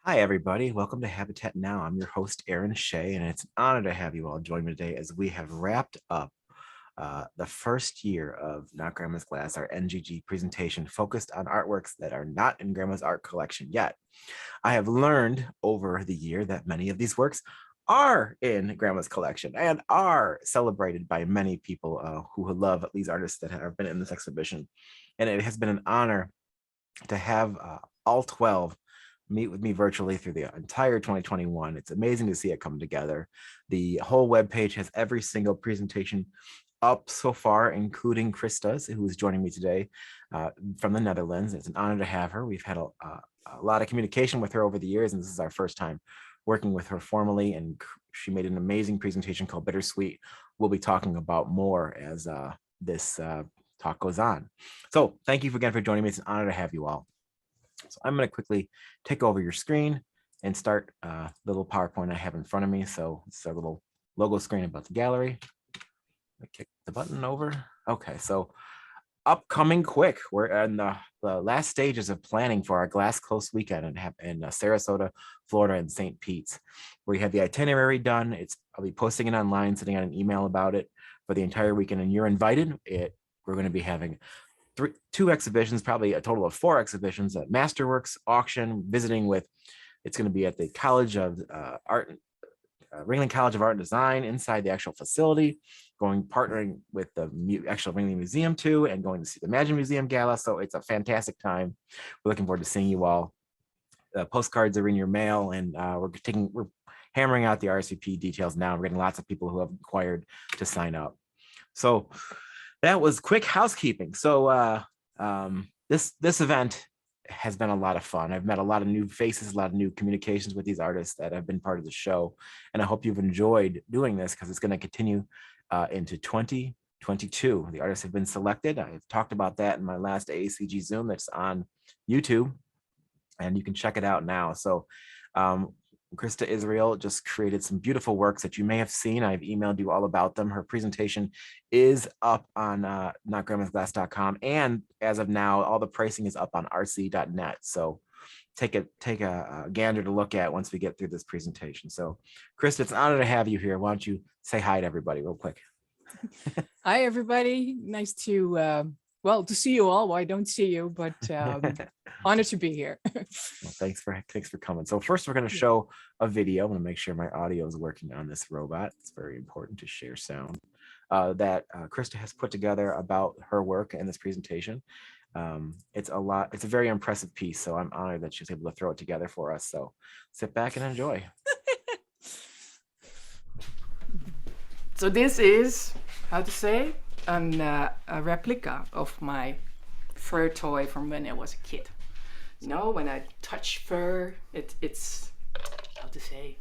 Hi, everybody. Welcome to Habitat Now. I'm your host, Aaron Shea, and it's an honor to have you all join me today as we have wrapped up the first year of Not Grandma's Glass, our NGG presentation focused on artworks that are not in Grandma's art collection yet. I have learned over the year that many of these works are in Grandma's collection and are celebrated by many people who love these artists that have been in this exhibition. And it has been an honor to have all 12 meet with me virtually through the entire 2021. It's amazing to see it come together. The whole webpage has every single presentation up so far, including Krista's, who is joining me today from the Netherlands. It's an honor to have her. We've had a lot of communication with her over the years, and this is our first time working with her formally, and she made an amazing presentation called BitterSweet. We'll be talking about more as this talk goes on. So thank you again for joining me. It's an honor to have you all. So I'm going to quickly take over your screen and start a little PowerPoint I have in front of me. So it's a little logo screen about the gallery. I kick the button over. Okay, so upcoming quick. We're in the last stages of planning for our Glass Close weekend in Sarasota, Florida, and St. Pete's. We have the itinerary done. I'll be posting it online, sending out an email about it for the entire weekend, and you're invited. We're going to be having two exhibitions, probably a total of 4 exhibitions at Masterworks auction, visiting with, it's going to be at the College of Art, Ringling College of Art and Design inside the actual facility, partnering with the actual Ringling Museum too, and going to see the Imagine Museum Gala. So it's a fantastic time. We're looking forward to seeing you all. Postcards are in your mail, and we're hammering out the RSVP details now. We're getting lots of people who have inquired to sign up. So that was quick housekeeping. So this event has been a lot of fun. I've met a lot of new faces, a lot of new communications with these artists that have been part of the show. And I hope you've enjoyed doing this because it's going to continue into 2022. The artists have been selected. I've talked about that in my last AACG Zoom that's on YouTube, and you can check it out now. So Krista Israel just created some beautiful works that you may have seen. I've emailed you all about them. Her presentation is up on notgrandmasglass.com, and as of now, all the pricing is up on rc.net. So take a gander to look at once we get through this presentation. So Krista, it's an honor to have you here. Why don't you say hi to everybody real quick? Hi, everybody. Nice to see you all. Well, I don't see you, but honored to be here. Well, thanks for coming. So first, we're going to show a video. I'm going to make sure my audio is working on this robot. It's very important to share sound that Krista has put together about her work in this presentation. It's a very impressive piece, so I'm honored that she was able to throw it together for us. So sit back and enjoy. So this is, how to say, a replica of my fur toy from when I was a kid. You know, when I touch fur, it's, how to say,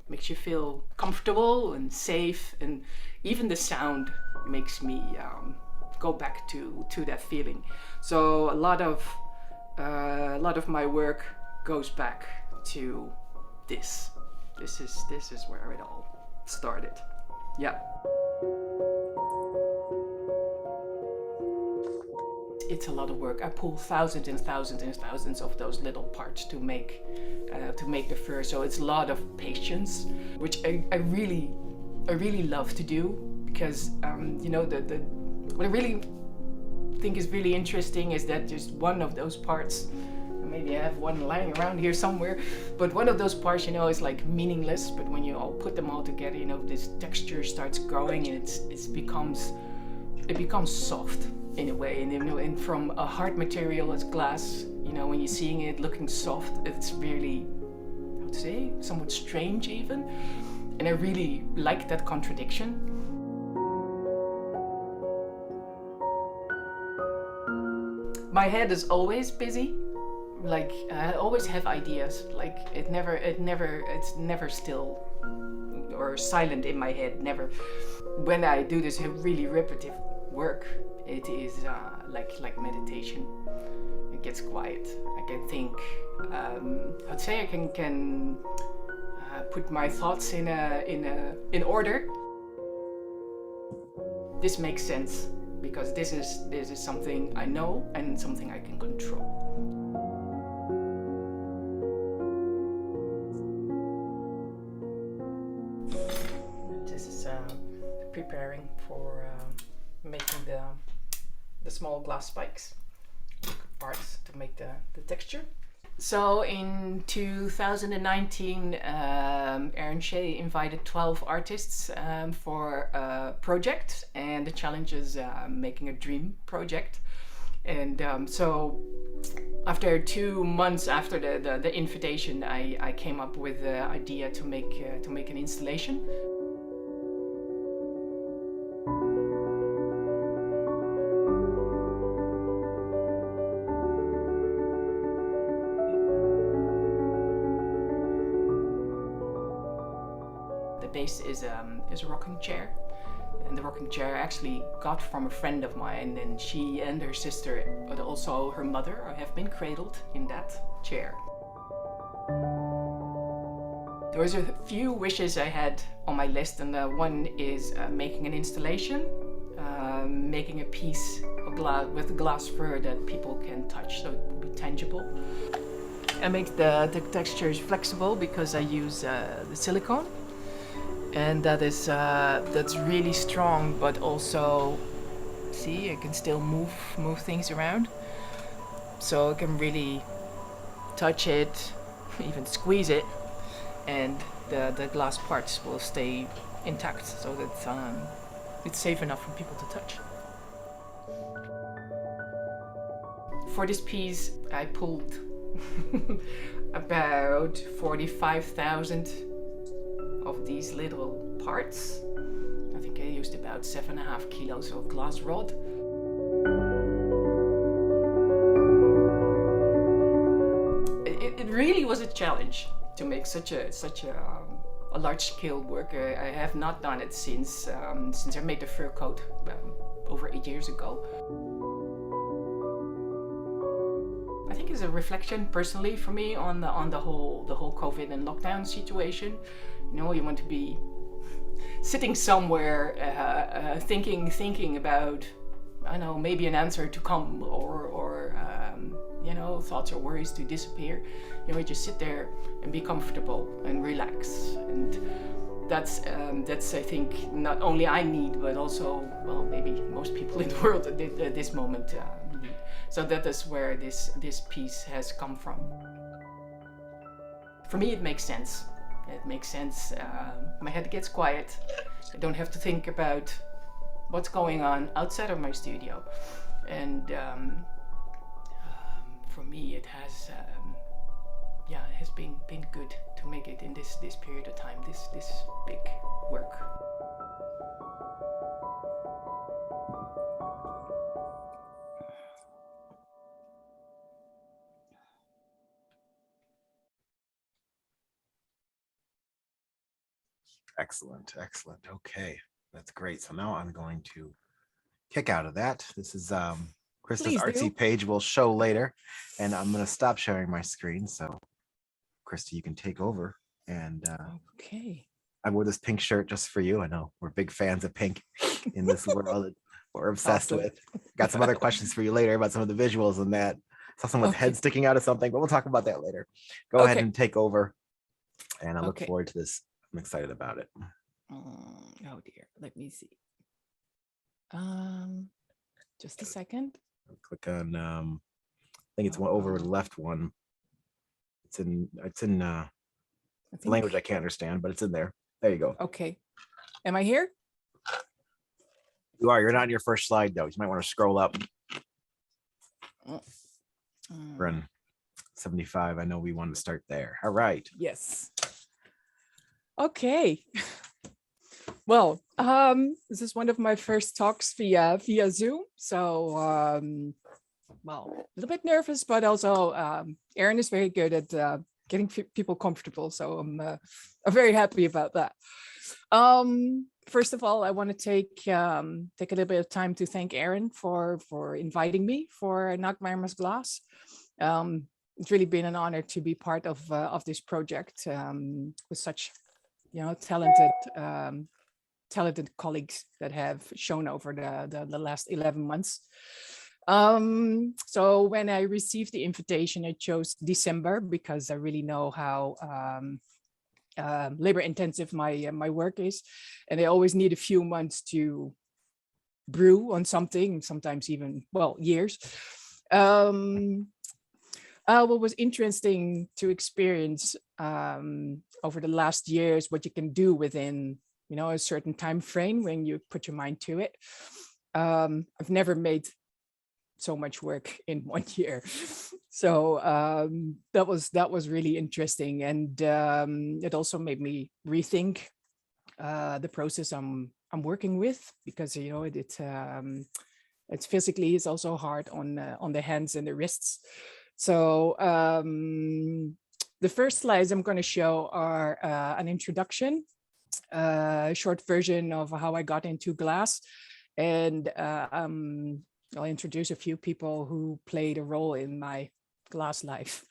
makes you feel comfortable and safe, and even the sound makes me go back to that feeling. So a lot of my work goes back to this. This is where it all started. Yeah. It's a lot of work. I pull thousands and thousands and thousands of those little parts to make the fur. So it's a lot of patience, which I really love to do, because you know, what I really think is really interesting is that just one of those parts, maybe I have one lying around here somewhere, but one of those parts, you know, is like meaningless, but when you all put them all together, you know, this texture starts growing, and it becomes soft in a way, and you know, and from a hard material as glass, you know, when you're seeing it looking soft, it's really, how to say, somewhat strange even, and I really like that contradiction. My head is always busy. Like, I always have ideas. Like, it's never still or silent in my head, never. When I do this really repetitive work, it is like meditation. It gets quiet. I can think. I'd say I can put my thoughts in order. This makes sense because this is something I know and something I can control. preparing for making the small glass spikes parts to make the texture. So in 2019, Aaron Shea invited 12 artists for a project, and the challenge is making a dream project. And so after 2 months after the invitation, I came up with the idea to make an installation. The base is a rocking chair. And the rocking chair I actually got from a friend of mine, and she and her sister, but also her mother, have been cradled in that chair. There was a few wishes I had on my list, and one is making an installation, making a piece of glass with glass fur that people can touch, so it will be tangible. I make the textures flexible because I use the silicone. And that's really strong, but also, see, I can still move things around. So I can really touch it, even squeeze it, and the glass parts will stay intact, so that it's safe enough for people to touch. For this piece, I pulled about 45,000 of these little parts. I think I used about 7.5 kilos of glass rod. It really was a challenge to make such a large scale work. I have not done it since I made the fur coat over 8 years ago. I think it's a reflection personally for me on the whole COVID and lockdown situation. You know, you want to be sitting somewhere thinking about, I don't know, maybe an answer to come, or you know, thoughts or worries to disappear. You know, you just sit there and be comfortable and relax. And that's I think not only I need, but also, well, maybe most people in the world at this moment need. So that is where this piece has come from. For me, it makes sense. It makes sense. My head gets quiet. I don't have to think about what's going on outside of my studio. And for me, it has, it has been good to make it in this period of time, this big work. Excellent. Okay, that's great. So now I'm going to kick out of that. This is Krista's Please artsy do. page we'll show later, and I'm going to stop sharing my screen. So Krista, you can take over. And Okay. I wore this pink shirt just for you. I know we're big fans of pink in this world that we're obsessed Awesome. with. Got some other questions for you later about some of the visuals and that. Saw someone's Okay. head sticking out of something, but we'll talk about that later. Go ahead Okay. and take over. And I look Okay. forward to this. I'm excited about it. Oh dear. Let me see. Just a second. Click on I think it's one over the left one. It's in I think. language I can't understand, but it's in there. There you go. Okay. Am I here? You are. You're not on your first slide though. You might want to scroll up. We're on 75. I know we want to start there. All right. Yes. Okay. Well, this is one of my first talks via Zoom. So, well, a little bit nervous, but also Aaron is very good at getting people comfortable. So I'm very happy about that. First of all, I want to take a little bit of time to thank Aaron for inviting me for Nachtmerries Glass. It's really been an honor to be part of this project with such, talented colleagues that have shown over the last 11 months. So when I received the invitation, I chose December because I really know how labor intensive my work is, and I always need a few months to brew on something, sometimes even, well, years. What was interesting to experience over the last years, what you can do within, a certain time frame when you put your mind to it. I've never made so much work in 1 year. So that was really interesting. And it also made me rethink the process I'm working with, because it's physically, it's also hard on the hands and the wrists. So the first slides I'm going to show are an introduction, a short version of how I got into glass, and I'll introduce a few people who played a role in my glass life.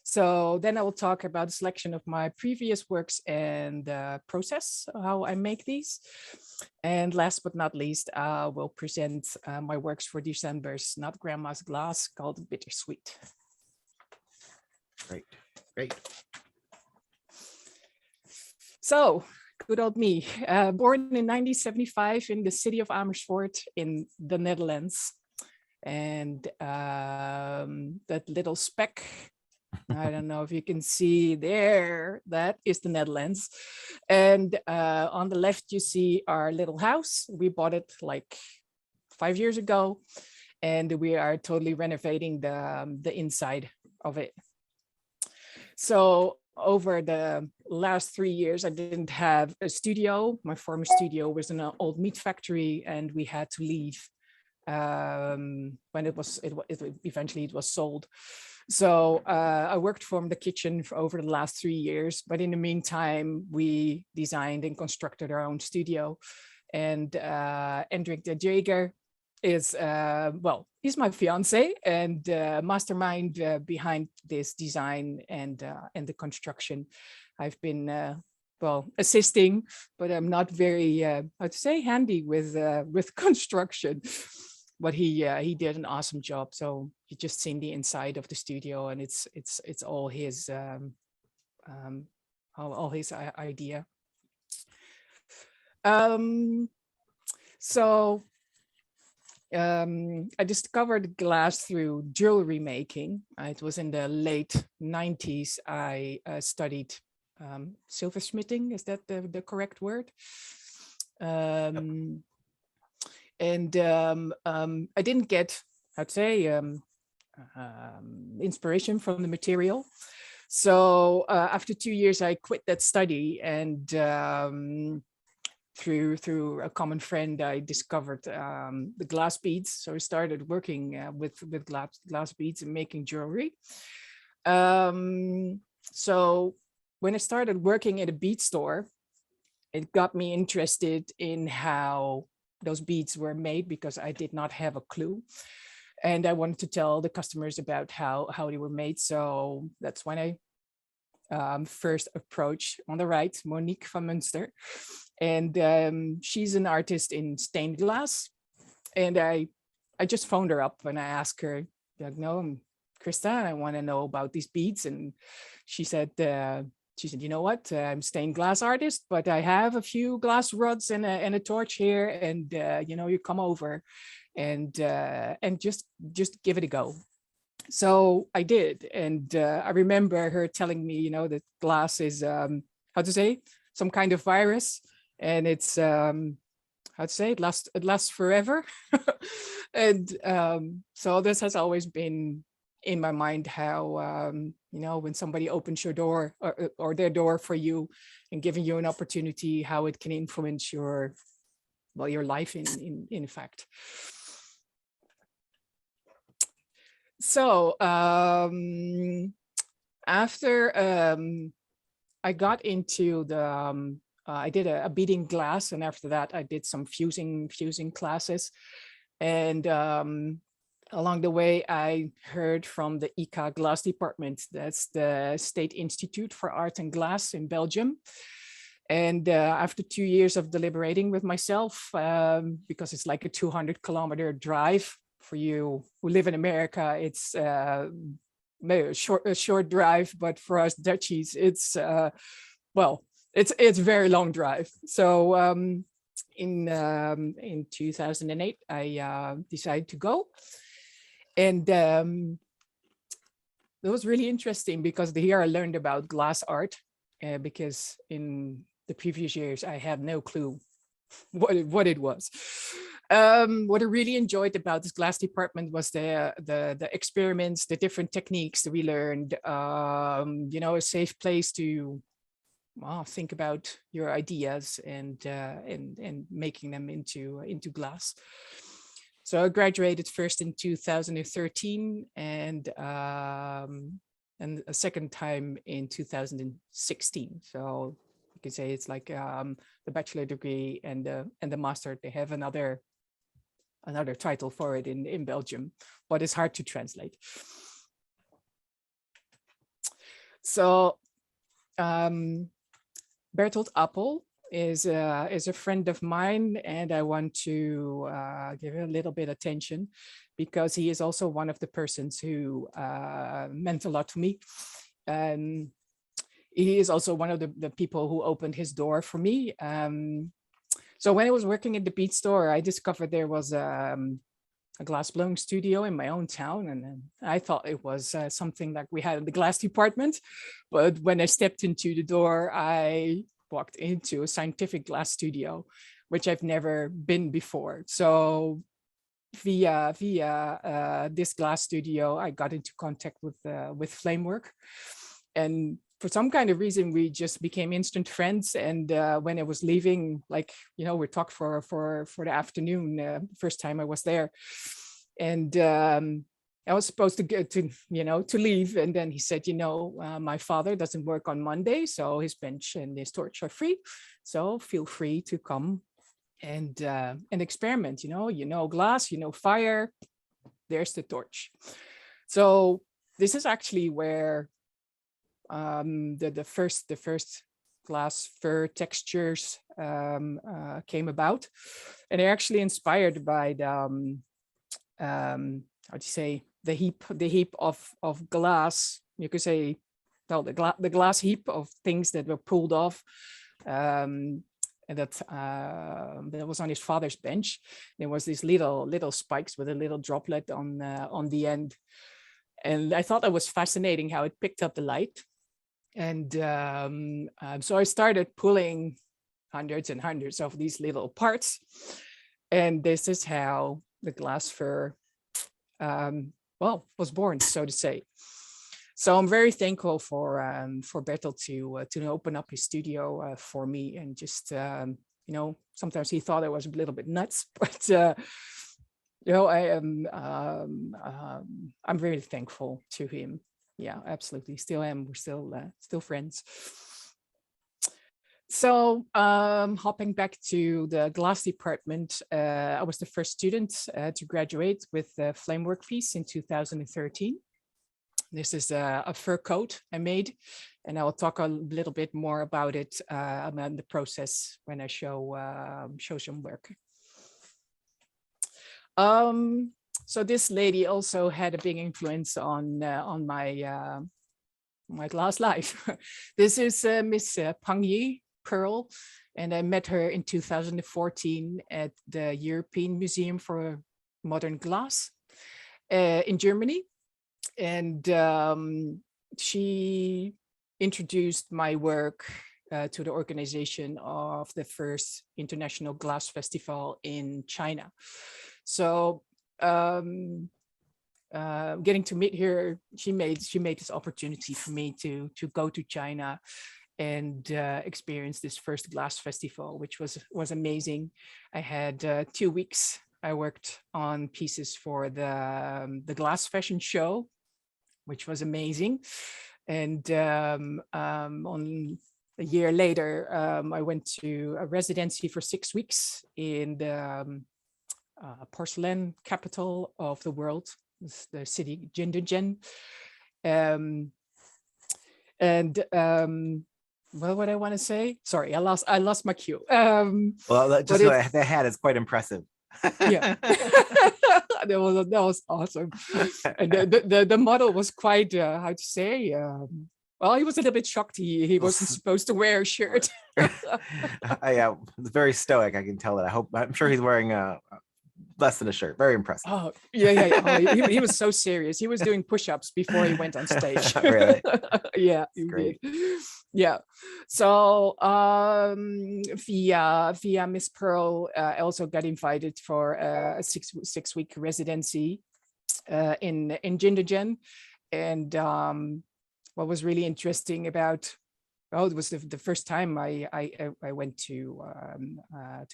So then I will talk about the selection of my previous works and the process, how I make these. And last but not least, I will present my works for December's Not Grandma's Glass, called BitterSweet. Great, great. So, good old me, born in 1975 in the city of Amersfoort in the Netherlands. And that little speck, I don't know if you can see there, that is the Netherlands. And on the left, you see our little house. We bought it like 5 years ago, and we are totally renovating the inside of it. So over the last 3 years, I didn't have a studio. My former studio was in an old meat factory, and we had to leave when it eventually was sold. So I worked from the kitchen for over the last 3 years, but in the meantime, we designed and constructed our own studio. And Hendrik de Jager is, he's my fiance and mastermind behind this design and the construction. I've been, assisting, but I'm not very, I'd say, handy with construction. But he did an awesome job. So you just seen the inside of the studio, and it's all his idea. I discovered glass through jewelry making. It was in the late 90s. I studied silversmithing. Is that the correct word? Yep. And I didn't get, I'd say, inspiration from the material. So after 2 years, I quit that study, and through a common friend, I discovered the glass beads. So I started working with glass beads and making jewelry. So when I started working at a bead store, it got me interested in how those beads were made, because I did not have a clue. And I wanted to tell the customers about how they were made. So that's when I first approached, on the right, Monique van Munster. And she's an artist in stained glass. And I just phoned her up and I asked her, no, I'm Krista, and I want to know about these beads. And she said, you know what, I'm stained glass artist, but I have a few glass rods and a torch here, and you come over and just give it a go. So I did, and I remember her telling me, that glass is some kind of virus, and it's it lasts forever. And so this has always been in my mind, how when somebody opens your door or their door for you and giving you an opportunity, how it can influence your life in fact. So after I got into the I did a beading glass, and after that I did some fusing classes, and along the way, I heard from the ICA Glass Department. That's the State Institute for Art and Glass in Belgium. And after 2 years of deliberating with myself, because it's like a 200-kilometer drive for you who live in America, it's maybe a short drive, but for us Dutchies, it's it's a very long drive. So in 2008, I decided to go, and it was really interesting because here I learned about glass art, because in the previous years I had no clue what it was. What I really enjoyed about this glass department was the experiments, the different techniques that we learned. A safe place to think about your ideas and making them into glass. So I graduated first in 2013 and a second time in 2016. So you could say it's like the bachelor degree and the master. They have another title for it in Belgium, but it's hard to translate. So Bertolt Appel is a friend of mine, and I want to give him a little bit of attention because he is also one of the persons who meant a lot to me. He is also one of the people who opened his door for me. So when I was working at the beat store, I discovered there was a glass blowing studio in my own town, and I thought it was something like we had in the glass department. But when I stepped into the door, I walked into a scientific glass studio, which I've never been before. So via this glass studio, I got into contact with Flamework, and for some kind of reason, we just became instant friends. And when I was leaving, we talked for the afternoon, first time I was there. And I was supposed to get to leave. And then he said, my father doesn't work on Monday, so his bench and his torch are free. So feel free to come and experiment, glass, fire, there's the torch. So this is actually where the first glass fur textures came about, and they're actually inspired by the the heap of glass. You could say, the glass heap of things that were pulled off, and that was on his father's bench. There was these little spikes with a little droplet on the end. And I thought that was fascinating how it picked up the light. And so I started pulling hundreds and hundreds of these little parts. And this is how the glass fur, was born, so to say. So I'm very thankful for Bertolt to open up his studio for me. And just, sometimes he thought I was a little bit nuts, but I am. I'm very thankful to him. Yeah, absolutely. Still am. We're still friends. So hopping back to the glass department, I was the first student to graduate with the Flamework piece in 2013. This is a fur coat I made, and I will talk a little bit more about it about the process when I show some work. So this lady also had a big influence on my glass life. This is Miss Pang Yi Pearl, and I met her in 2014 at the European Museum for Modern Glass in Germany. And she introduced my work to the organization of the first International Glass Festival in China. So getting to meet her, she made this opportunity for me to go to China and experience this first glass festival, which was amazing. I had 2 weeks. I worked on pieces for the glass fashion show, which was amazing. And on a year later, I went to a residency for 6 weeks in the porcelain capital of the world, the city Jindajen. Well, what I want to say? Sorry, I lost my cue. Well, just that hat is quite impressive. Yeah. that was awesome. And the model was quite how to say. Well, he was a little bit shocked. He wasn't supposed to wear a shirt. Yeah, it's very stoic. I can tell it. I'm sure he's wearing less than a shirt. Very impressive. Oh, yeah. Oh, he was so serious. He was doing push-ups before he went on stage. Really? Yeah, Great. Yeah. So via Miss Pearl, I also got invited for a six-week residency in Jindagen. And what was really interesting about, well, it was the first time I went to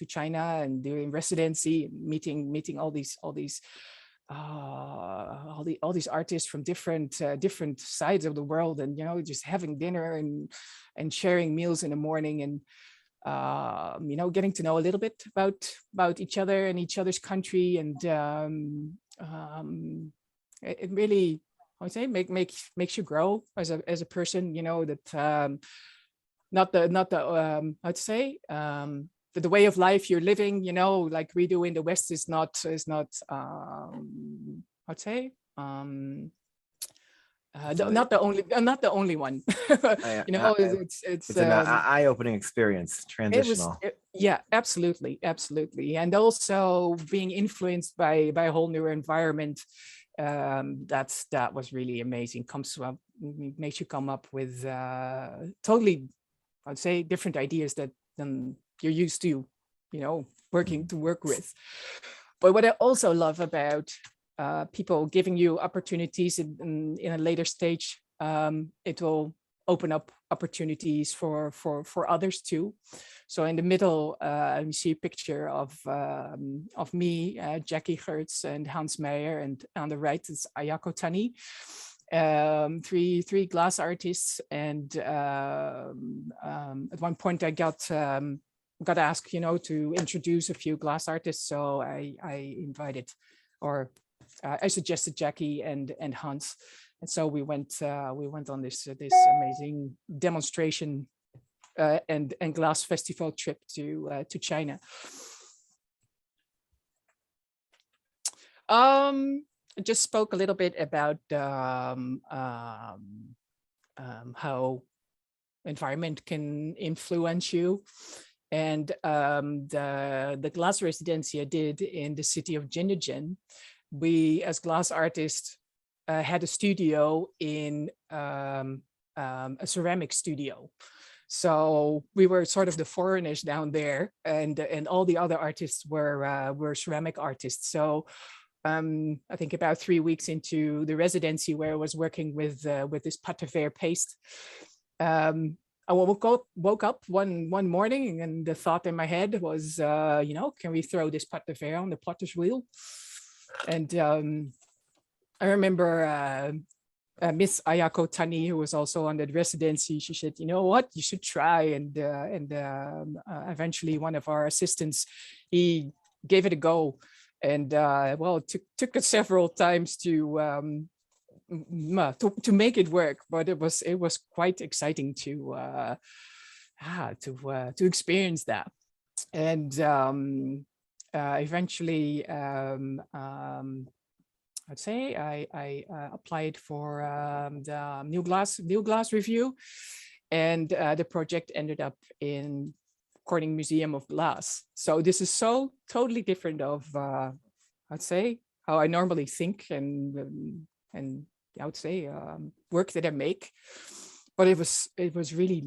China and doing residency, meeting all these artists from different sides of the world, and just having dinner and sharing meals in the morning, and getting to know a little bit about each other and each other's country, and it really, I would say, makes you grow as a person. That not the I'd say the way of life you're living, like we do in the West, is not I'd say not the only one. It's an eye-opening experience, transitional. Yeah, absolutely, and also being influenced by a whole new environment. That was really amazing. Makes you come up with totally, I'd say, different ideas than you're used to, work with. But what I also love about people giving you opportunities in a later stage, it will open up opportunities for others too. So in the middle, you see a picture of me, Jackie Gertz, and Hans Meyer, and on the right is Ayako Tani, three glass artists. And at one point, I got asked, to introduce a few glass artists. So I invited, or I suggested Jackie and Hans. And so we went on this amazing demonstration and glass festival trip to China. I just spoke a little bit about how environment can influence you, and the glass residency I did in the city of Jindagen. We, as glass artists, had a studio in a ceramic studio. So we were sort of the foreigners down there, and all the other artists were ceramic artists. So I think about 3 weeks into the residency, where I was working with this pâte de verre paste, I woke up one morning, and the thought in my head was, can we throw this pâte de verre on the potter's wheel? And I remember Miss Ayako Tani, who was also on the residency, she said, you know what, you should try. And eventually one of our assistants, he gave it a go. And it took us several times to make it work, but it was quite exciting to experience that. And eventually, I'd say I applied for the new glass review, and the project ended up in Corning Museum of Glass. So this is so totally different of I'd say how I normally think and I would say work that I make, but it was really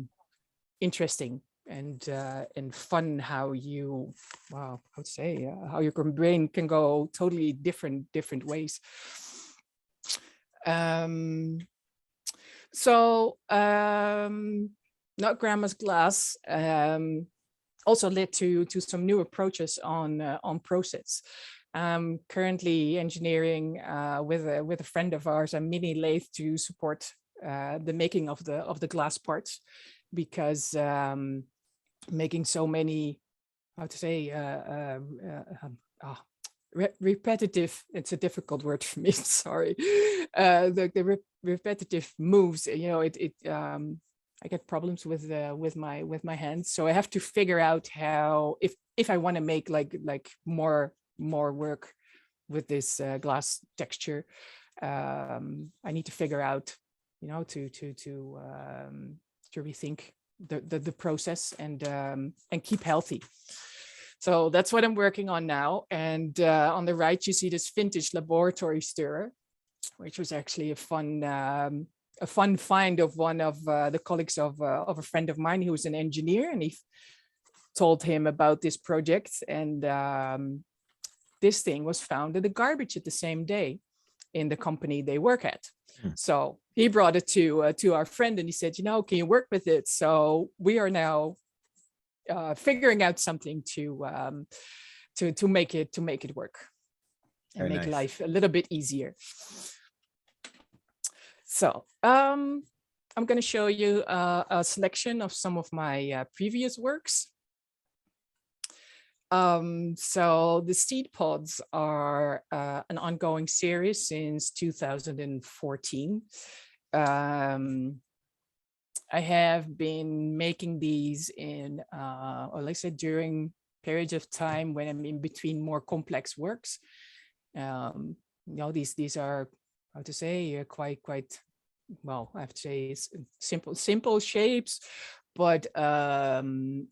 interesting and fun how you, I would say how your brain can go totally different ways. Not Grandma's Glass also led to some new approaches on process. Currently engineering with a friend of ours a minilathe to support the making of the glass parts, because making so many, how to say, repetitive, it's a difficult word for me, sorry, the repetitive moves, I get problems with my hands, so I have to figure out how, if I want to make like more work with this glass texture. I need to figure out, to rethink the process and keep healthy. So that's what I'm working on now. And on the right, you see this vintage laboratory stirrer, which was actually a fun find of one of the colleagues of a friend of mine who was an engineer, and he told him about this project. And this thing was found in the garbage at the same day in the company they work at. So he brought it to our friend, and he said, can you work with it? So we are now figuring out something to make it work and Very make nice. life a little bit easier. So I'm going to show you a selection of some of my previous works. So the Seedpods are an ongoing series since 2014. I have been making these or like I said, during periods of time when I'm in between more complex works. These are, how to say, quite well, I have to say simple shapes, but and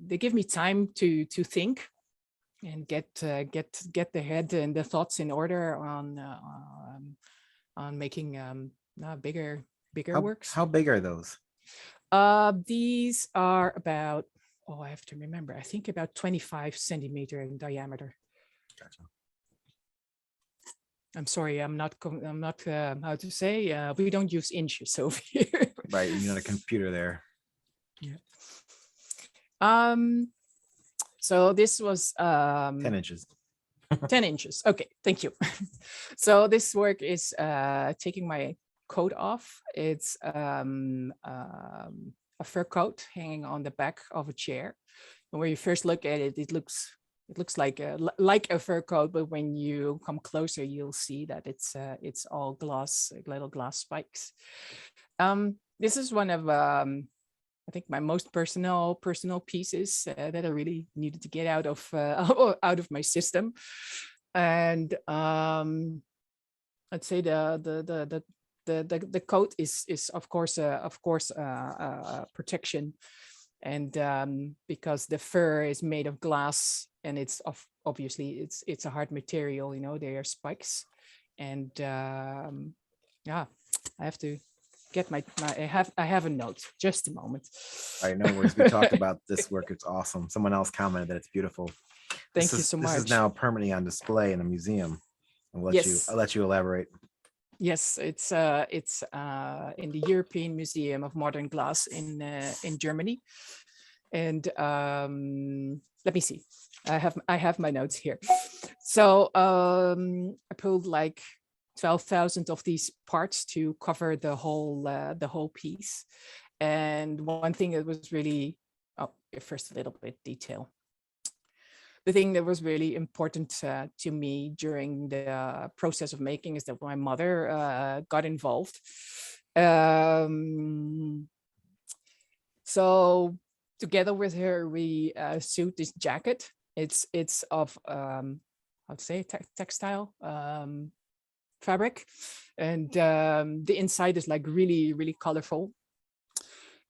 they give me time to think and get the head and the thoughts in order on making bigger works. How big are those? These are about, I have to remember, I think about 25 centimeter in diameter. Gotcha. I'm sorry, I'm not how to say, we don't use inches over here. Right, you got a computer there. Yeah. So this was 10 inches. 10 inches. Okay, thank you. So this work is taking my coat off. It's a fur coat hanging on the back of a chair. And when you first look at it, it looks like a fur coat, but when you come closer, you'll see that it's all glass, like little glass spikes. This is one of I think my most personal pieces that I really needed to get out of my system. And I'd say the coat is of course protection, and because the fur is made of glass and obviously it's a hard material, they are spikes, and yeah, I have to get my I have a note. Just a moment. All right, no worries. We talked about this work. It's awesome. Someone else commented that it's beautiful. Thank you so much. This is now permanently on display in a museum. I'll let you elaborate. Yes, it's in the European Museum of Modern Glass in Germany. And let me see. I have my notes here. So I pulled like 12,000 of these parts to cover the whole piece. And one thing that was really, first a little bit detail. The thing that was really important to me during the process of making is that my mother got involved. So together with her, we sewed this jacket. It's of I'd say textile fabric, and the inside is like really colorful.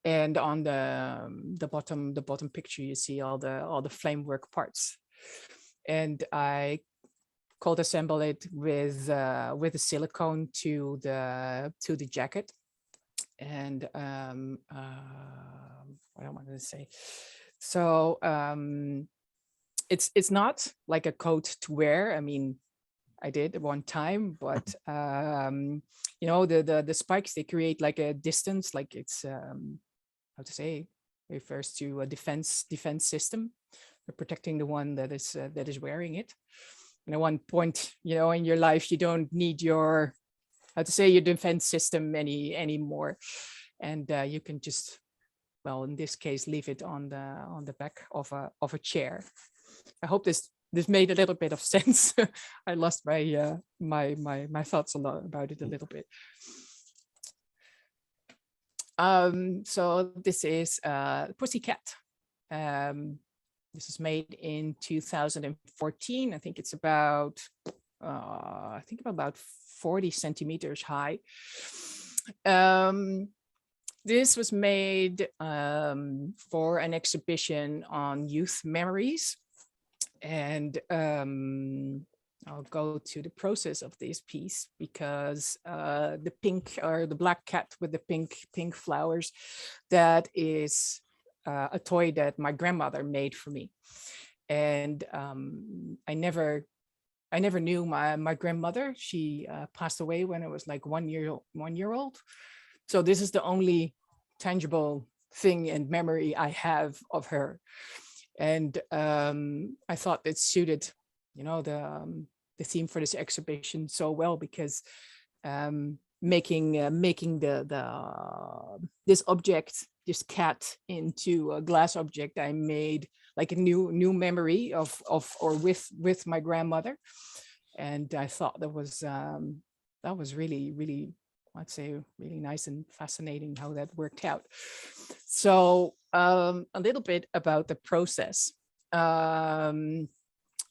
And on the bottom picture, you see all the framework parts. And I cold assemble it with a silicone to the jacket. And what I wanted to say. So it's not like a coat to wear. I mean, I did at one time, but the spikes, they create like a distance, like it's how to say, refers to a defense system. They're protecting the one that is wearing it. And at one point, in your life, you don't need your defense system anymore, and you can just, well, in this case, leave it on the back of a chair. I hope this made a little bit of sense. I lost my my thoughts a lot about it a little bit. So this is Pussycat. This is made in 2014. I think it's about, I think about 40 centimeters high. This was made for an exhibition on youth memories. And I'll go to the process of this piece because the pink, or the black cat with the pink flowers, that is a toy that my grandmother made for me. And I never knew my grandmother. She passed away when I was like 1 year old. So this is the only tangible thing and memory I have of her. And I thought it suited, you know, the theme for this exhibition so well, because making this object, this cat, into a glass object, I made like a new memory of or with my grandmother. And I thought that was really, I'd say, really nice and fascinating how that worked out. So a little bit about the process.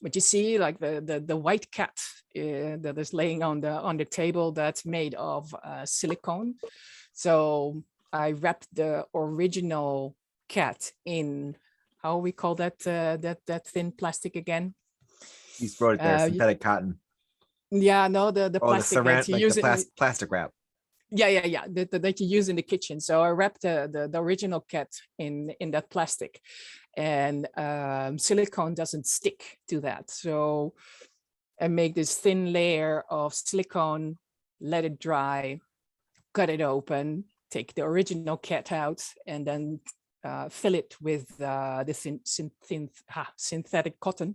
What you see, like the white cat that is laying on the table, that's made of silicone. So I wrapped the original cat in, how we call that that thin plastic again? You wrote it there, Uh, synthetic cotton. Yeah, no, the Oh, the plastic that saran, you like use the it. plastic wrap. Yeah, that you use in the kitchen. So I wrapped the original cat in that plastic, and silicone doesn't stick to that. So I make this thin layer of silicone, let it dry, cut it open, take the original cat out, and then fill it with the synthetic cotton,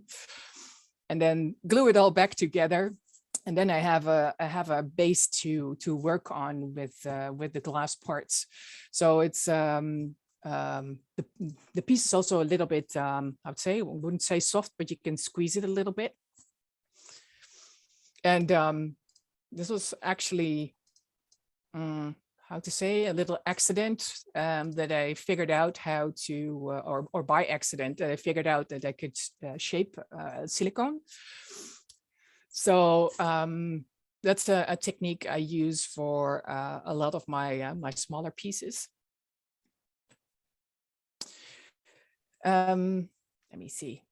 and then glue it all back together. And then I have a base to work on with the glass parts. So it's the piece is also a little bit, I would say, I wouldn't say soft, but you can squeeze it a little bit. And this was actually, how to say, a little accident that I figured out how to, or by accident, that I figured out that I could shape silicone. So that's a technique I use for a lot of my smaller pieces. Let me see.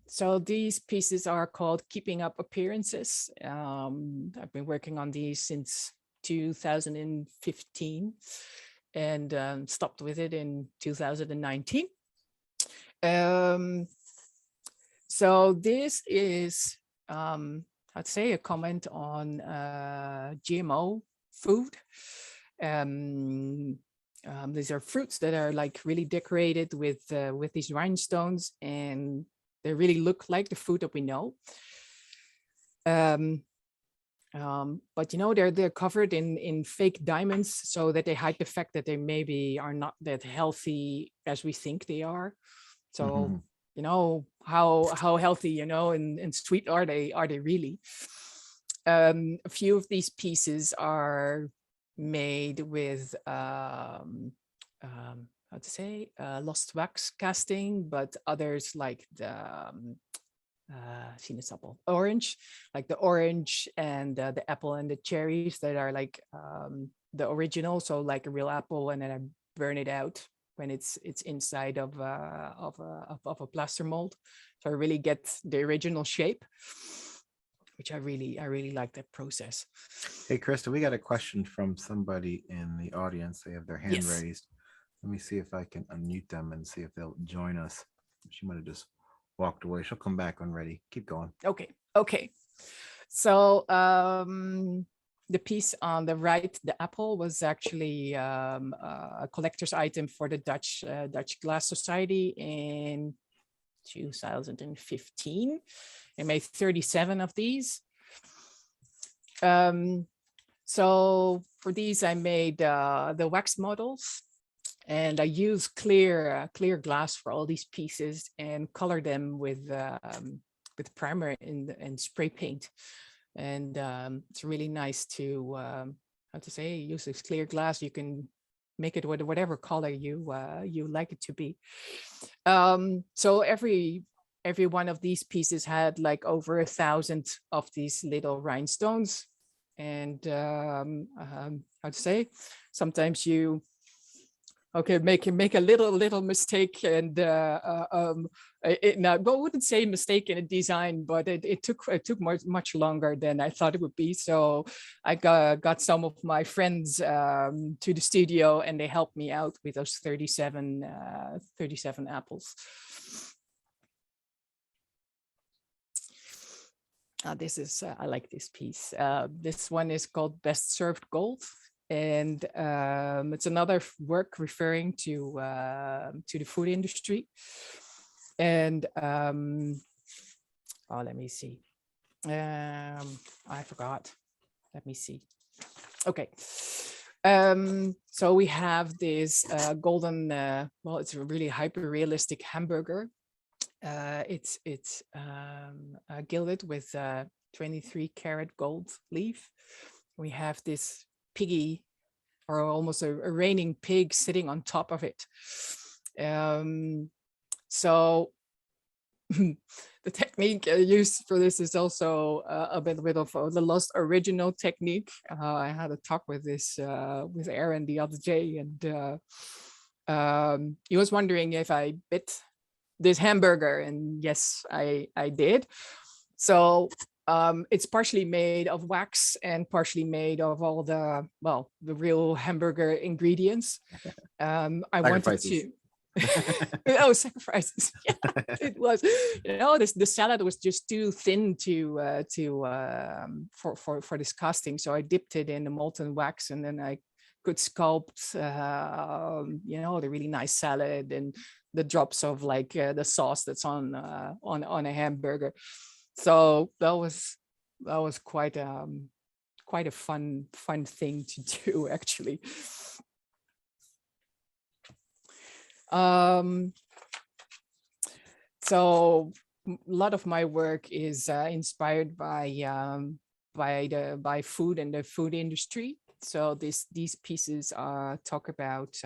So these pieces are called Keeping Up Appearances. I've been working on these since 2015 and stopped with it in 2019. So this is, I'd say, a comment on GMO food. These are fruits that are like really decorated with these rhinestones, and they really look like the food that we know. But you know, they're covered in fake diamonds, so that they hide the fact that they maybe are not that healthy as we think they are. So you know, how healthy, you know, and sweet are they really? A few of these pieces are made with how to say, lost wax casting, but others, like the sinaasappel, orange, like the orange and the apple and the cherries that are like the original, so like a real apple, and then I burn it out when it's inside of a plaster mold, so I really get the original shape, which I really like that process. Hey, Krista, we got a question from somebody in the audience. They have their hand Yes. raised. Let me see if I can unmute them and see if they'll join us. She might have just walked away. She'll come back when ready. Keep going. Okay. So the piece on the right, the apple, was actually a collector's item for the Dutch Glass Society in 2015. I made 37 of these. So for these, I made the wax models, and I use clear glass for all these pieces and color them with primer and spray paint. And it's really nice to, how to say, use this clear glass. You can make it with whatever color you like it to be. So every one of these pieces had like over 1,000 of these little rhinestones. And I'd say sometimes you make a little mistake, and I wouldn't say mistake in a design, but it took much longer than I thought it would be. So I got some of my friends to the studio, and they helped me out with those 37 apples. This is I like this piece. This one is called Best Served Gold. And it's another work referring to the food industry. And let me see. I forgot. Let me see. Okay. So we have this golden. Well, it's a really hyper realistic hamburger. It's gilded with 23 karat gold leaf. We have this piggy, or almost a raining pig, sitting on top of it. So the technique used for this is also a bit of the lost original technique. I had a talk with with Aaron the other day, and he was wondering if I bit this hamburger, and yes, I did. So it's partially made of wax and partially made of all the real hamburger ingredients. I wanted to. Oh, sacrifices! Yeah, it was. The salad was just too thin for this casting, so I dipped it in the molten wax, and then I could sculpt, the really nice salad and the drops of the sauce that's on a hamburger. So that was quite a fun thing to do, actually. So a lot of my work is inspired by food and the food industry. So these pieces talk about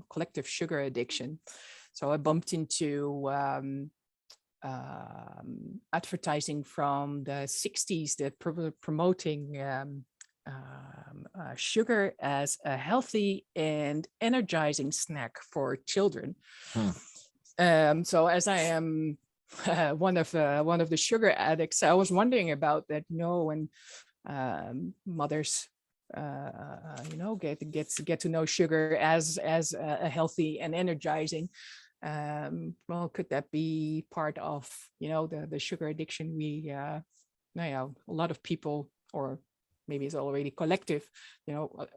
collective sugar addiction. So I bumped into advertising from the 60s that promoting sugar as a healthy and energizing snack for children. So as I am one of the sugar addicts, I was wondering about that. When mothers get to know sugar as a healthy and energizing, could that be part of the sugar addiction we a lot of people, or maybe it's already collective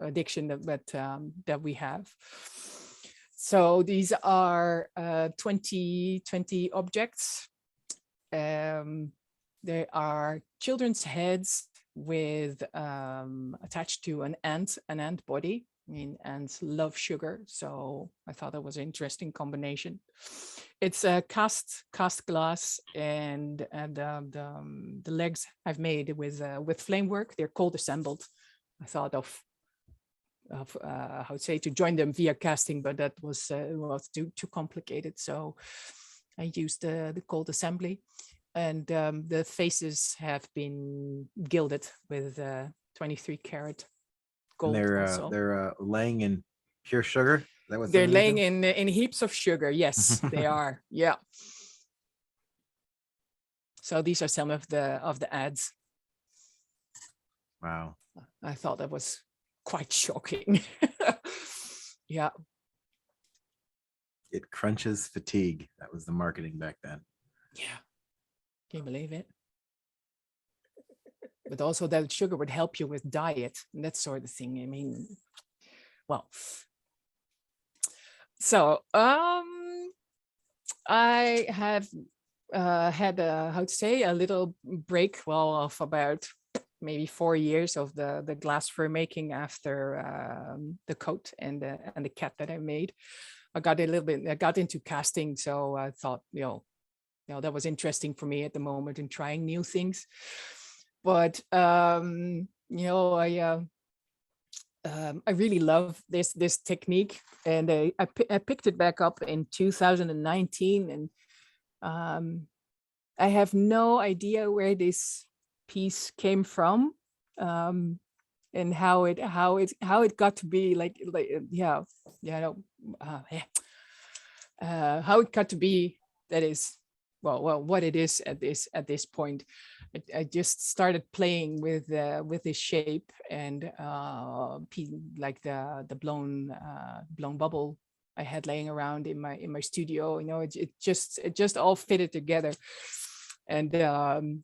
addiction that we have. So these are 20 objects. They are children's heads with attached to an ant body. I mean, ants love sugar, so I thought that was an interesting combination. It's a cast glass, and the legs I've made with flame work. They're cold assembled. I thought of how to say, to join them via casting, but that was too complicated. So I used the cold assembly, and the faces have been gilded with 23 karat gold. And they're laying in pure sugar. That was they're laying in heaps of sugar. Yes, they are. Yeah. So these are some of the ads. Wow. I thought that was quite shocking. Yeah. It crunches fatigue. That was the marketing back then. Yeah. Can you believe it? But also that sugar would help you with diet and that sort of thing. I mean, well. So I have had a little break, of about maybe 4 years of the glass fur making after the coat and the cat that I made. I got into casting, so I thought, that was interesting for me at the moment in trying new things. But I I really love this technique, and I picked it back up in 2019, and I have no idea where this piece came from, and how it got to be how it got to be that is what it is at this point. I just started playing with this shape, and like the blown bubble I had laying around in my studio. It just all fitted together, and the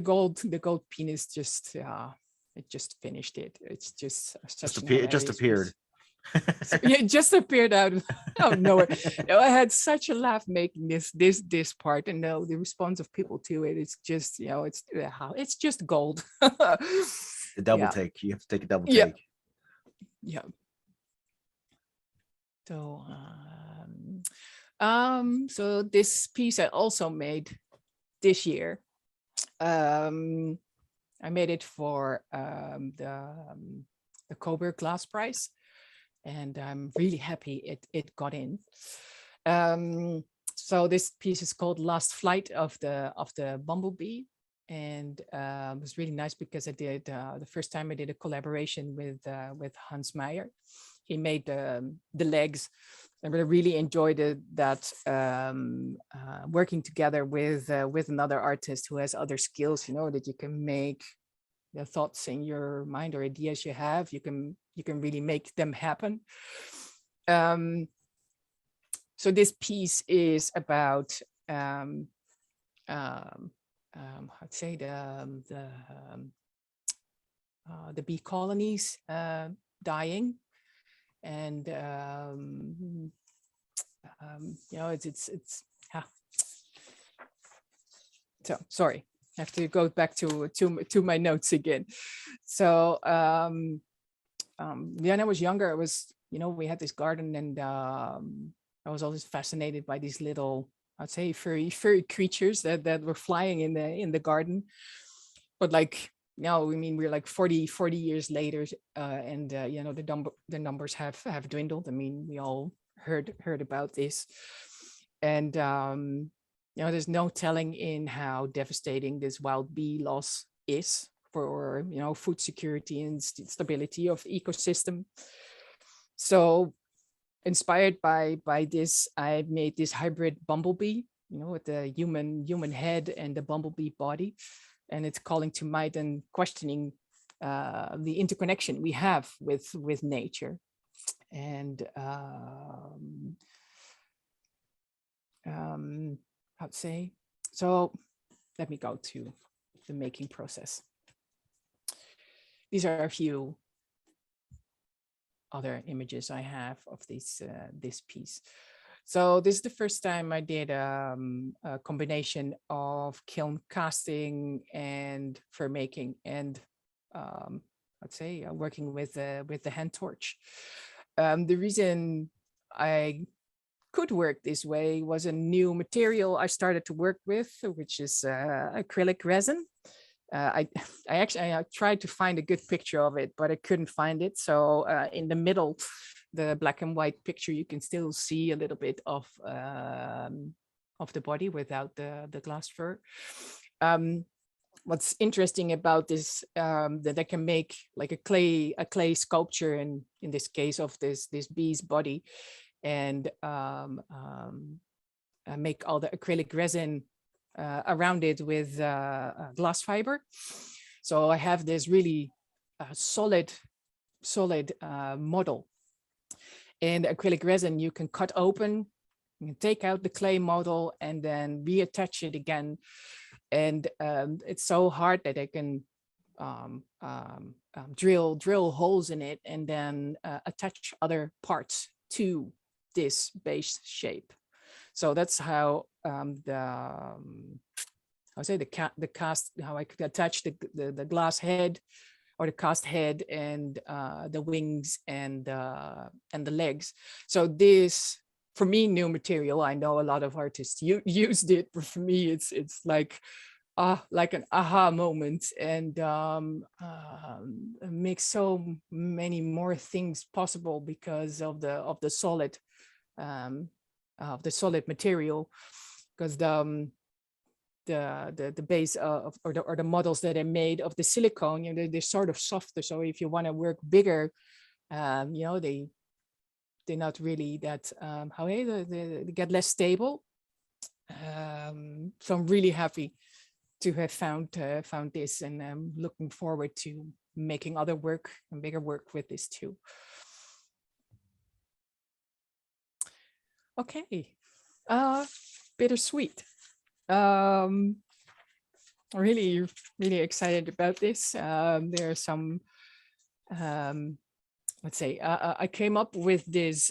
gold penis just it just finished it. It's just such an It just hilarious appeared. piece. So, yeah, it just appeared out of nowhere. I had such a laugh making this part, and the response of people to it. It's just it's just gold. The double Yeah. take. You have to take a double Yeah. take. Yeah. So so this piece I also made this year. I made it for the Coburg Glass Prize, and I'm really happy it got in. So this piece is called Last Flight of the Bumblebee, and it was really nice because I did the first time I did a collaboration with Hans Meyer. He made the legs. I really enjoyed that working together with another artist who has other skills, that you can make the thoughts in your mind or ideas you have, you can really make them happen. So this piece is about I'd say the bee colonies dying, and it's so sorry, I have to go back to my notes again. So when I was younger, we had this garden, and I was always fascinated by these little, I'd say, furry creatures that were flying in the garden. But like now, we're like 40 years later, and the numbers have dwindled. We all heard about this, and there's no telling in how devastating this wild bee loss is for food security and stability of the ecosystem. So inspired by this, I made this hybrid bumblebee, with the human head and the bumblebee body, and it's calling to mind and questioning the interconnection we have with nature. And I'd say, so let me go to the making process. These are a few other images I have of this piece. So this is the first time I did a combination of kiln casting and fur making, and I'd say working with the hand torch. The reason I could work this way was a new material I started to work with, which is acrylic resin. I tried to find a good picture of it, but I couldn't find it. So in the middle, the black and white picture, you can still see a little bit of the body without the glass fur. What's interesting about this, that I can make like a clay sculpture, and in this case of this bee's body, and make all the acrylic resin around it with glass fiber. So I have this really solid model. And acrylic resin, you can cut open, you can take out the clay model and then reattach it again. And it's so hard that I can drill holes in it and then attach other parts to this base shape. So that's how how I could attach the glass head or the cast head and the wings and the legs. So this, for me, new material. I know a lot of artists used it, but for me, it's like like an aha moment, and makes so many more things possible because of the solid material, because the base of or the models that are made of the silicone, you know, they're sort of softer. So if you want to work bigger, you know, they're not really that they get less stable. So I'm really happy to have found this, and I'm looking forward to making other work and bigger work with this too. Okay, bittersweet. Really excited about this. There are some, let's say, I came up with this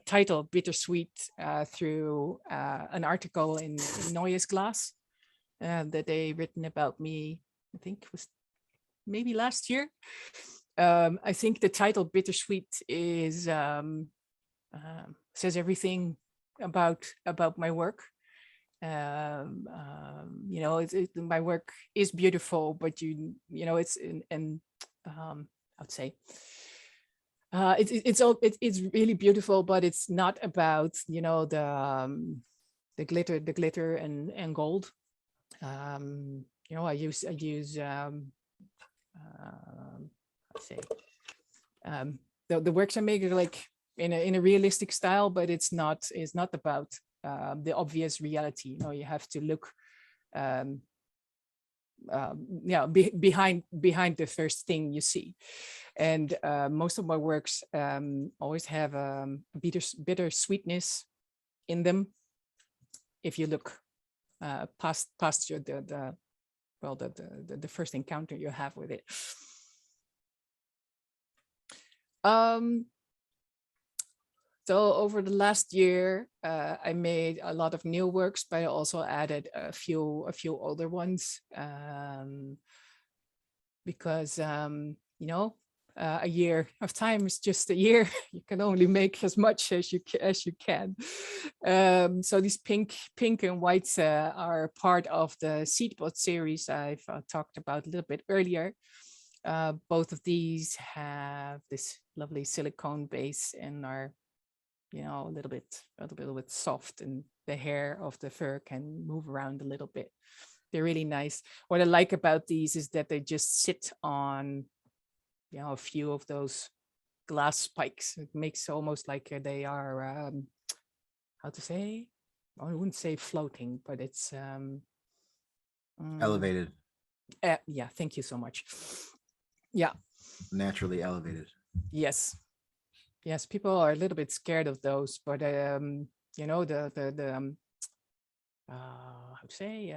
title bittersweet through an article in Neues Glas that they written about me. I think it was maybe last year. I think the title bittersweet is says everything about my work. You know, my work is beautiful, but you know, it's I would say it's really beautiful, but it's not about, you know, the glitter and gold. You know, I use let's say the works I make are like in a realistic style, but it's not about the obvious reality. You know, you have to look yeah, behind the first thing you see. And most of my works always have bitter sweetness in them. If you look past the first encounter you have with it. So over the last year, I made a lot of new works, but I also added a few older ones, because you know, a year of time is just a year. You can only make as much as you can. So these pink and whites are part of the Seedpods series I've talked about a little bit earlier. Both of these have this lovely silicone base and are, you know, a little bit soft, and the hair of the fur can move around a little bit. They're really nice. What I like about these is that they just sit on, you know, a few of those glass spikes. It makes almost like they are, how to say? I wouldn't say floating, but it's Elevated. Yeah, thank you so much. Yeah. Naturally elevated. Yes. Yes, people are a little bit scared of those, but you know, how to say,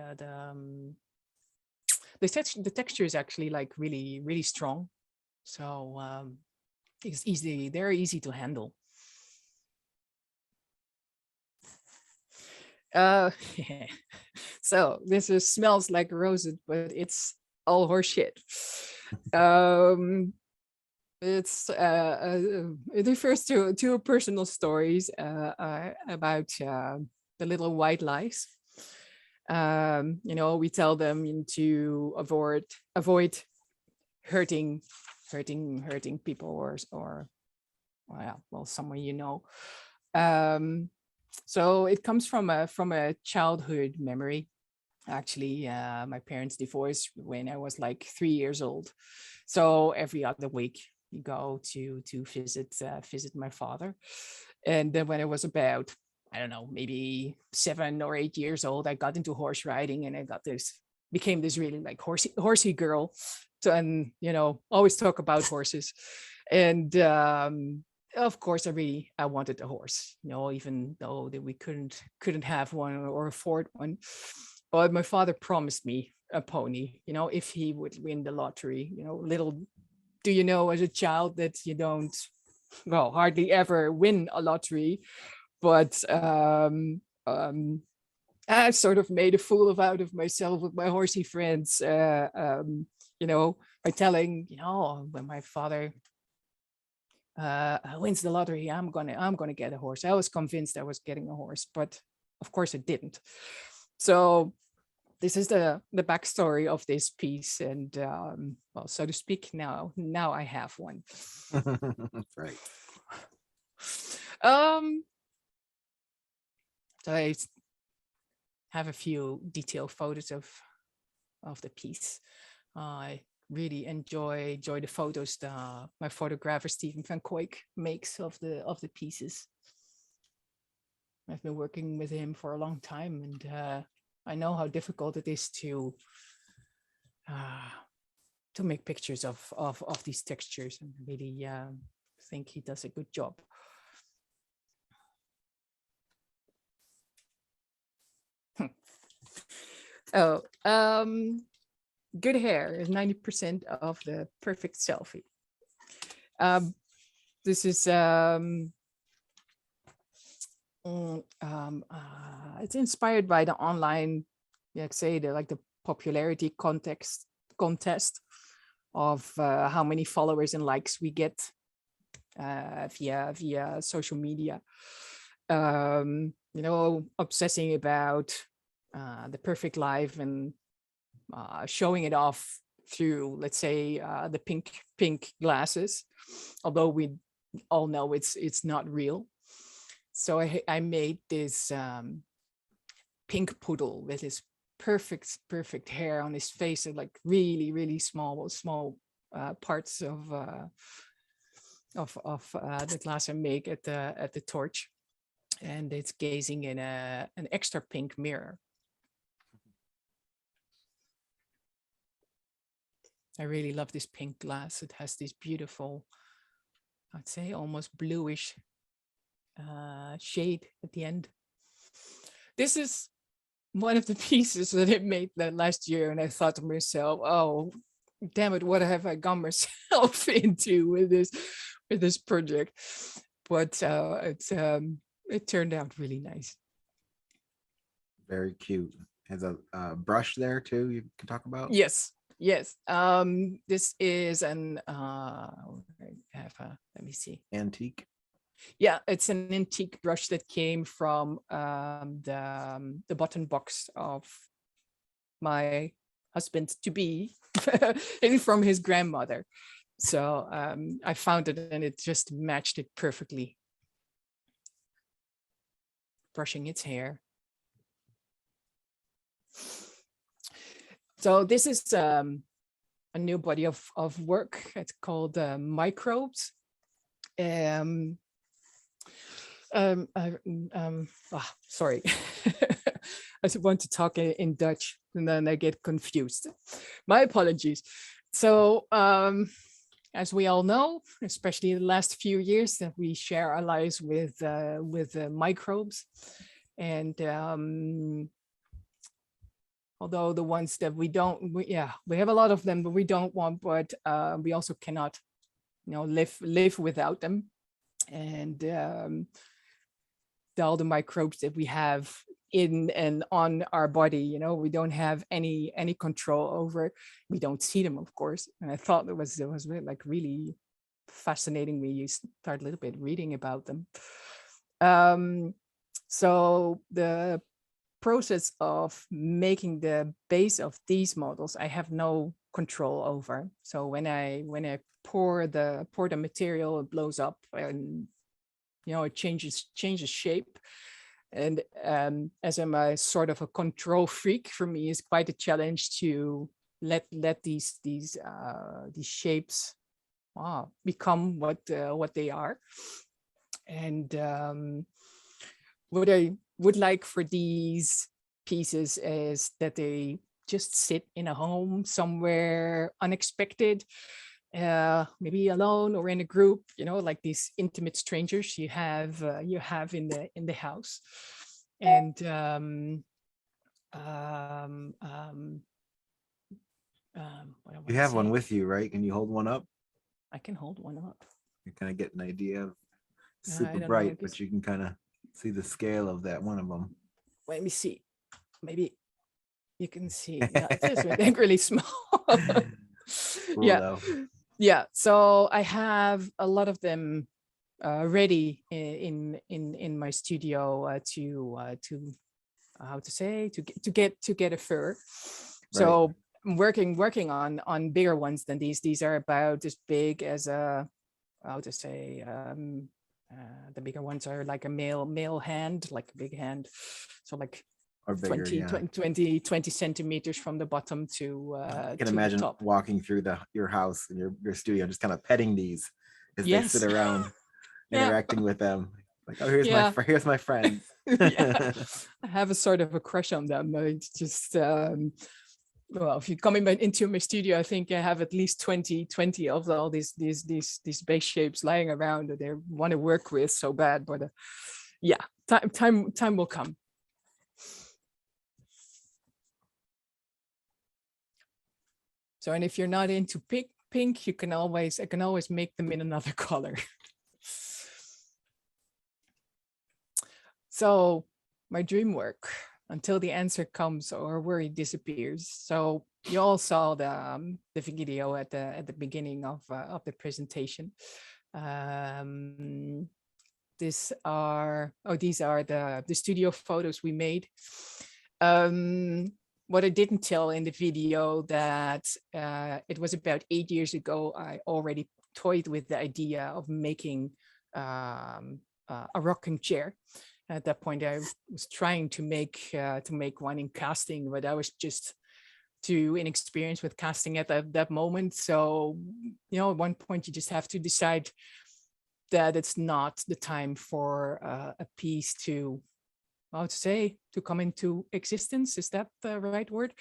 the texture is actually like really strong. So it's they're easy to handle. So this smells like roses, but it's all horseshit. It refers to personal stories about the little white lies. You know, we tell them to avoid hurting people or well, someone, you know. So it comes from a childhood memory. Actually, my parents divorced when I was like 3 years old. So every other week you go to visit my father. And then when I was about, I don't know, maybe 7 or 8 years old, I got into horse riding, and I became this really like horsey girl. So, and you know, always talk about horses. And of course, I wanted a horse, you know, even though that we couldn't have one or afford one. But my father promised me a pony, you know, if he would win the lottery. You know, little do you know as a child that you don't, well, hardly ever win a lottery. But I sort of made a fool out of myself with my horsey friends, you know, by telling, you know, when my father wins the lottery, I'm gonna get a horse. I was convinced I was getting a horse, but of course it didn't. So this is the backstory of this piece, and well, so to speak, now I have one. Right. So I have a few detailed photos of the piece. I really enjoy the photos that my photographer Stephen van Koyk makes of the pieces. I've been working with him for a long time, and I know how difficult it is to make pictures of these textures, and really think he does a good job. Oh, good hair is 90% of the perfect selfie. This is it's inspired by the online, say the popularity contest of how many followers and likes we get via social media. Obsessing about the perfect life and showing it off through, let's say, the pink glasses, although we all know it's not real. So I made this pink poodle with his perfect hair on his face, and like really small parts of the glass I make at the torch, and it's gazing in an extra pink mirror. I really love this pink glass. It has this beautiful, I'd say almost bluish shade at the end. This is one of the pieces that I made last year, and I thought to myself, oh, damn it, what have I got myself into with this project? But it turned out really nice. Very cute. Has a brush there too you can talk about? Yes. This is an let me see. Antique. Yeah, it's an antique brush that came from the button box of my husband to be, from his grandmother. So I found it, and it just matched it perfectly. Brushing its hair. So this is a new body of work. It's called Microbes. Sorry. I want to talk in Dutch, and then I get confused. My apologies. So as we all know, especially in the last few years, that we share our lives with microbes, and although the ones that we have a lot of them, but we don't want, but we also cannot, live without them. And all the microbes that we have in and on our body, we don't have any control over. We don't see them, of course. And I thought it was really fascinating. We start a little bit reading about them. So the process of making the base of these models, I have no control over. So when I pour the material, it blows up, and it changes shape. And as I'm a sort of a control freak, for me, it's quite a challenge to let these shapes become what they are. And what I would like for these pieces is that they just sit in a home somewhere unexpected, maybe alone or in a group, like these intimate strangers you have in the house. And you have one with you, right? Can you hold one up? I can hold one up. You kind of get an idea of super bright, but you can kind of see the scale of that one of them. Let me see. Maybe you can see. Yeah, it is really small. Cool, yeah. So I have a lot of them ready in my studio to how to say, to get a fur. Right. So I'm working on bigger ones than these. These are about as big as a, how to say, the bigger ones are like a male hand, like a big hand. So like Or bigger, 20, yeah. 20 centimeters from the bottom I can to the imagine top. walking through your house and your studio, just kind of petting these as they sit Yes. around, Yeah. interacting with them. Like, oh, Yeah. here's my friends. Yeah. I have a sort of a crush on them. It's just, well, if you come into my studio, I think I have at least 20 of all these base shapes lying around that they want to work with so bad. But yeah, time will come. So, and if you're not into pink, I can always make them in another color. So my dream work until the answer comes or worry disappears. So you all saw the video at the beginning of the presentation. These are the studio photos we made. What I didn't tell in the video that it was about 8 years ago, I already toyed with the idea of making a rocking chair. At that point, I was trying to make one in casting, but I was just too inexperienced with casting at that moment. So, at one point, you just have to decide that it's not the time for a piece to, how to say, to come into existence. Is that the right word?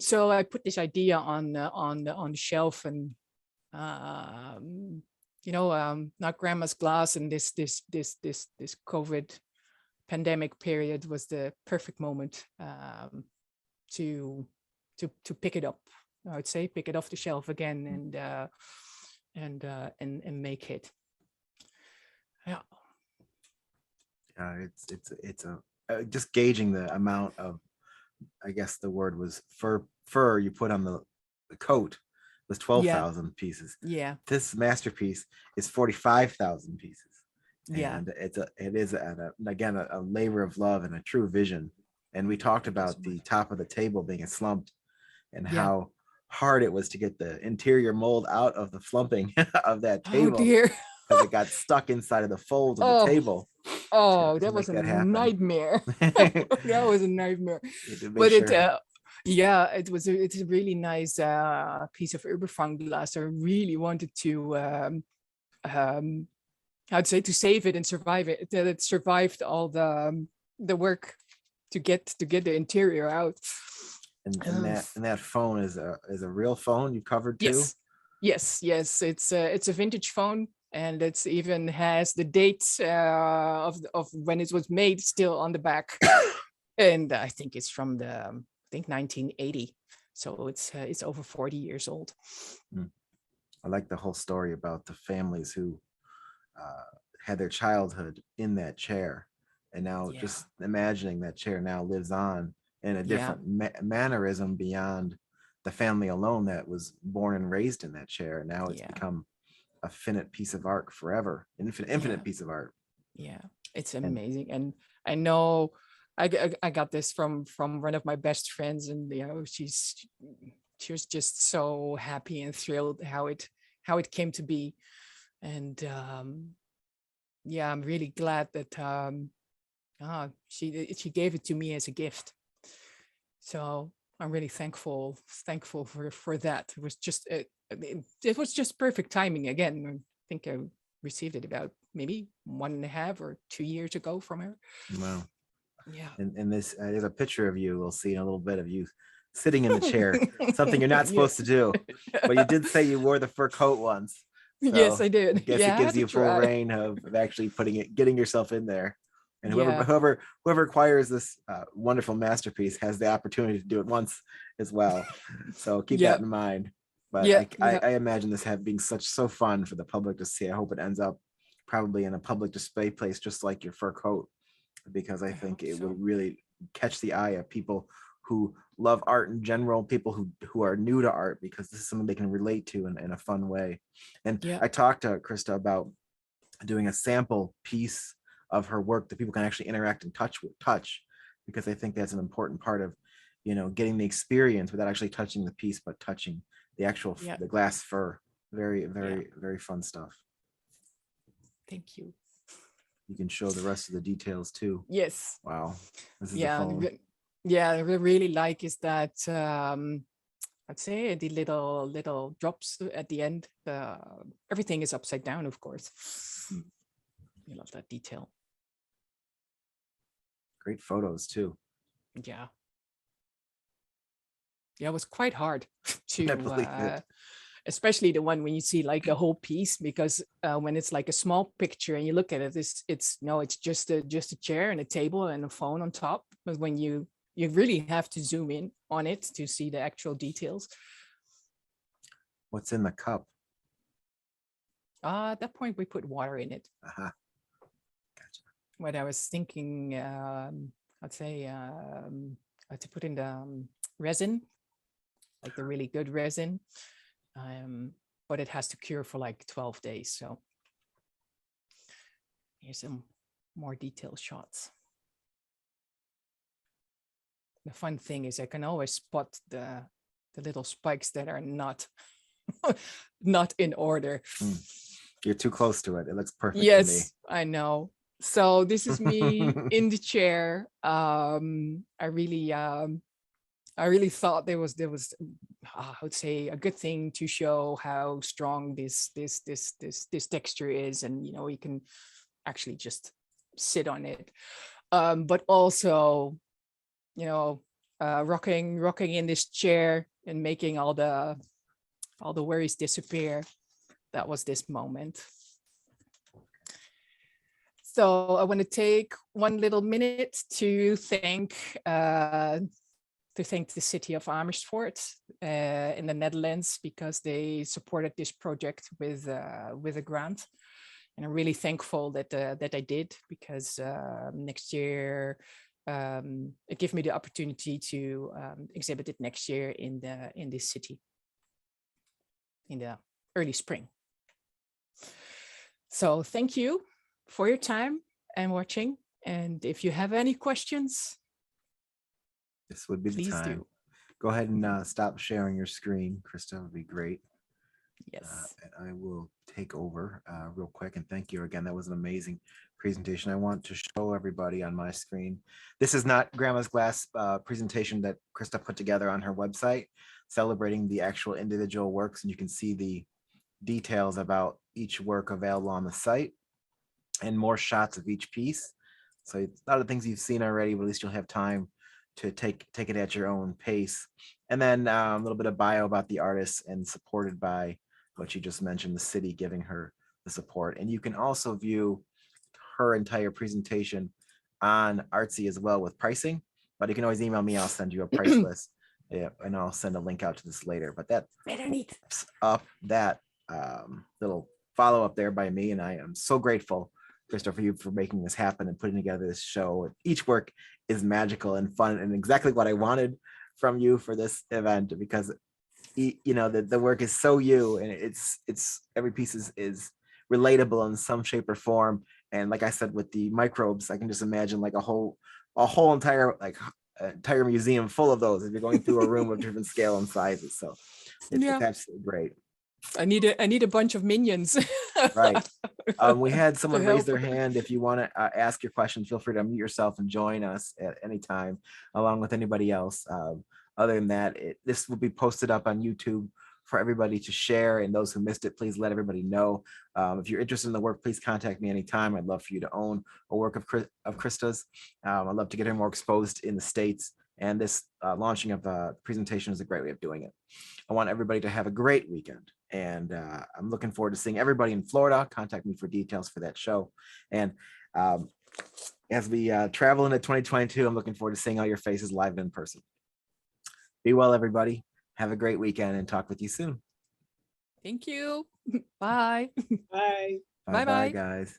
So I put this idea on the shelf, and not grandma's glass, and this COVID pandemic period was the perfect moment to pick it up. I would say pick it off the shelf again and make it. Yeah. It's just gauging the amount of, I guess the word was fur you put on the coat was 12,000 pieces. Yeah. This masterpiece is 45,000 pieces. Yeah. And it is again a labor of love and a true vision. And we talked about the top of the table being a slumped, and how hard it was to get the interior mold out of the flumping of that table. Oh dear. Because it got stuck inside of the folds of the table. That was a nightmare. That was a nightmare. But it's a really nice piece of Uberfang glass. I really wanted to I'd say to save it and survive it. That it survived all the work to get the interior out. And that phone is a real phone you covered too? Yes. It's a vintage phone, and it's even has the dates of when it was made still on the back. And I think it's from 1980. So it's over 40 years old. I like the whole story about the families who had their childhood in that chair, and now just imagining that chair now lives on in a different mannerism beyond the family alone that was born and raised in that chair. Now it's become a finite piece of art forever, infinite piece of art. Yeah, it's amazing. And I know I got this from one of my best friends, and she was just so happy and thrilled how it came to be. And I'm really glad that she gave it to me as a gift. So I'm really thankful for that. It was just it was just perfect timing again. I think I received it about maybe 1.5 or 2 years ago from her. Wow. Yeah. And this there's a picture of you. We'll see in a little bit of you sitting in the chair, something you're not supposed to do, but you did say you wore the fur coat once. So yes, I did. I guess it gives you full reign of actually getting yourself in there. And whoever acquires this wonderful masterpiece has the opportunity to do it once as well. So keep that in mind. But I imagine this being so fun for the public to see. I hope it ends up probably in a public display place, just like your fur coat, because I think it will really catch the eye of people who love art in general, people who are new to art, because this is something they can relate to in a fun way. And I talked to Krista about doing a sample piece of her work that people can actually interact and touch because I think that's an important part of, getting the experience without actually touching the piece, but touching the actual, Yeah. the glass fur. Very, very, very fun stuff. Thank you. You can show the rest of the details too. Yes. Wow. This is Yeah. a phone. Yeah. What I really like is that, I'd say the little drops at the end. Everything is upside down, of course. I love that detail. Great photos too. Yeah. Yeah, it was quite hard I believe it. especially the one when you see like the whole piece, because when it's like a small picture and you look at it, it's just a chair and a table and a phone on top. But when you really have to zoom in on it to see the actual details. What's in the cup? At that point, we put water in it. Uh-huh. Gotcha. What I was thinking, I'd say to put in the resin, like the really good resin. But it has to cure for like 12 days. So here's some more detailed shots. The fun thing is I can always spot the little spikes that are not not in order. You're too close to it. It looks perfect to me. Yes, I know. So this is me in the chair. I really thought there was I would say a good thing to show how strong this texture is, and you can actually just sit on it, but also rocking in this chair and making all the worries disappear. That was this moment. So I want to take one little minute to thank the city of Amersfoort in the Netherlands, because they supported this project with a grant, and I'm really thankful that I did, because next year it gave me the opportunity to exhibit it next year in this city in the early spring. So thank you for your time and watching, and if you have any questions, this would be the please time. do. Go ahead and stop sharing your screen, Krista. Would be great. Yes. And I will take over real quick, and thank you again. That was an amazing presentation. I want to show everybody on my screen. This is not Grandma's Glass presentation that Krista put together on her website, celebrating the actual individual works, and you can see the details about each work available on the site and more shots of each piece. So a lot of things you've seen already, but at least you'll have time to take it at your own pace. And then a little bit of bio about the artist, and supported by what you just mentioned, the city giving her the support. And you can also view her entire presentation on Artsy as well with pricing, but you can always email me. I'll send you a price list. Yeah, and I'll send a link out to this later. But that wraps up that little follow up there by me, and I am so grateful, Krista, for you for making this happen and putting together this show. Each work is magical and fun, and exactly what I wanted from you for this event, because the work is so you, and it's every piece is relatable in some shape or form. And like I said, with the microbes, I can just imagine like a whole entire museum full of those if you're going through a room of different scale and sizes. So it's absolutely great. I need a bunch of minions. Right. We had someone raise their hand. If you want to ask your question, feel free to unmute yourself and join us at any time, along with anybody else. Other than that, this will be posted up on YouTube for everybody to share. And those who missed it, please let everybody know. If you're interested in the work, please contact me anytime. I'd love for you to own a work of Krista's. I'd love to get her more exposed in the States. And this launching of the presentation is a great way of doing it. I want everybody to have a great weekend. And I'm looking forward to seeing everybody in Florida. Contact me for details for that show. And as we travel into 2022, I'm looking forward to seeing all your faces live and in person. Be well, everybody. Have a great weekend, and talk with you soon. Thank you. Bye. Bye. Bye, guys.